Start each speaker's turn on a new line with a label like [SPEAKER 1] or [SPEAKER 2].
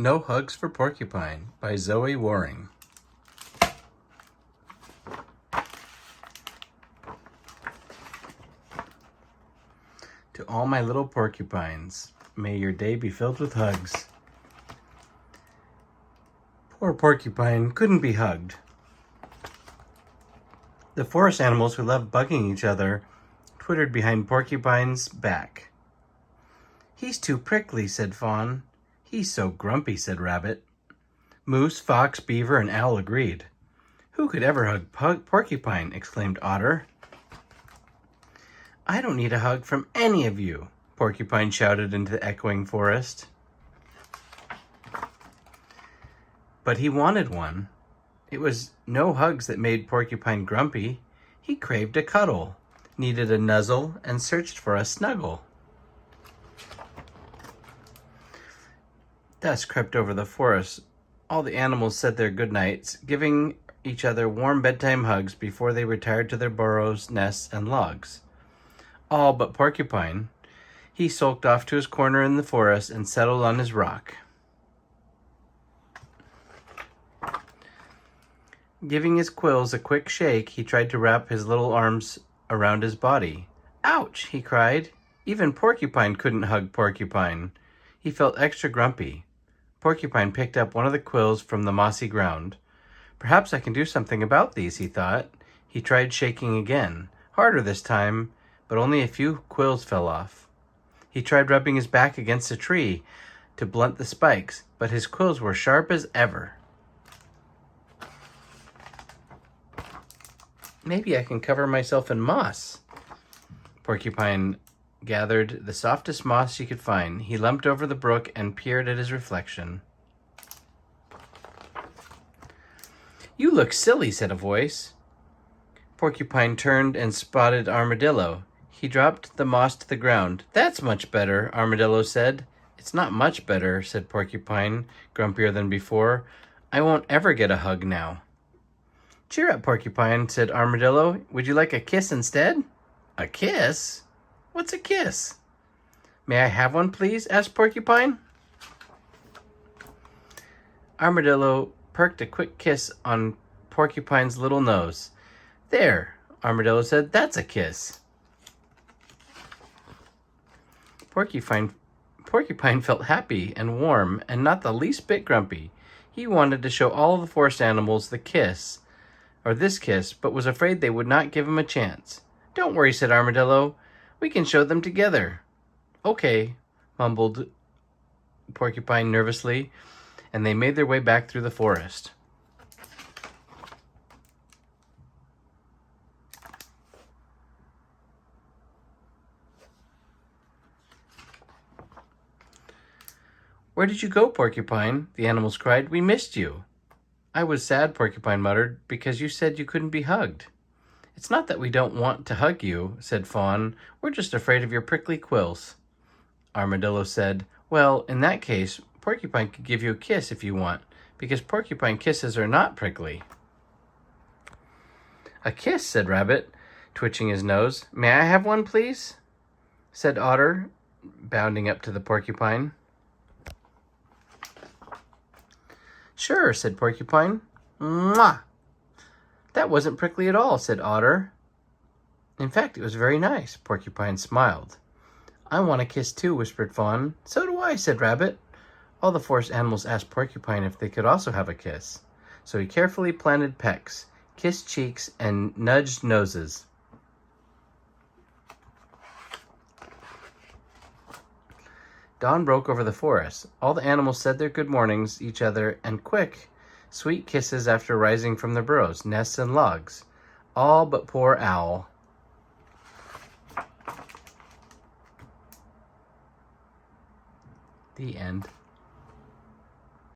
[SPEAKER 1] No Hugs for Porcupine by Zoe Waring. To all my little porcupines, may your day be filled with hugs. Poor porcupine couldn't be hugged. The forest animals who loved bugging each other twittered behind Porcupine's back. "He's too prickly," said Fawn. "He's so grumpy," said Rabbit. Moose, Fox, Beaver, and Owl agreed. "Who could ever hug Porcupine?" exclaimed Otter. "I don't need a hug from any of you," Porcupine shouted into the echoing forest. But he wanted one. It was no hugs that made Porcupine grumpy. He craved a cuddle, needed a nuzzle, and searched for a snuggle. Dusk crept over the forest. All the animals said their good nights, giving each other warm bedtime hugs before they retired to their burrows, nests, and logs. All but Porcupine. He sulked off to his corner in the forest and settled on his rock. Giving his quills a quick shake, he tried to wrap his little arms around his body. "Ouch!" he cried. Even Porcupine couldn't hug Porcupine. He felt extra grumpy. Porcupine picked up one of the quills from the mossy ground. "Perhaps I can do something about these," he thought. He tried shaking again, harder this time, but only a few quills fell off. He tried rubbing his back against a tree to blunt the spikes, but his quills were sharp as ever. "Maybe I can cover myself in moss." Porcupine gathered the softest moss she could find. He lumped over the brook and peered at his reflection. "You look silly," said a voice. Porcupine turned and spotted Armadillo. He dropped the moss to the ground. "That's much better," Armadillo said. "It's not much better," said Porcupine, grumpier than before. "I won't ever get a hug now." "Cheer up, Porcupine," said Armadillo. "Would you like a kiss instead?" "A kiss? What's a kiss?" "May I have one, please?" asked Porcupine. Armadillo perked a quick kiss on Porcupine's little nose. "There," Armadillo said, "that's a kiss." Porcupine felt happy and warm and not the least bit grumpy. He wanted to show all the forest animals this kiss, but was afraid they would not give him a chance. "Don't worry," said Armadillo. "We can show them together." "Okay," mumbled Porcupine nervously, and they made their way back through the forest. "Where did you go, Porcupine?" the animals cried. "We missed you." "I was sad," Porcupine muttered, "because you said you couldn't be hugged." "It's not that we don't want to hug you," said Fawn. "We're just afraid of your prickly quills." Armadillo said, "Well, in that case, Porcupine could give you a kiss if you want, because porcupine kisses are not prickly." "A kiss," said Rabbit, twitching his nose. "May I have one, please?" said Otter, bounding up to the porcupine. "Sure," said Porcupine. "Mwah! That wasn't prickly at all," said Otter. "In fact, it was very nice." Porcupine smiled. "I want a kiss too," whispered Fawn. "So do I," said Rabbit. All the forest animals asked Porcupine if they could also have a kiss. So he carefully planted pecks, kissed cheeks, and nudged noses. Dawn broke over the forest. All the animals said their good mornings to each other and quick, sweet kisses after rising from their burrows, nests, and logs. All but poor Owl. The end.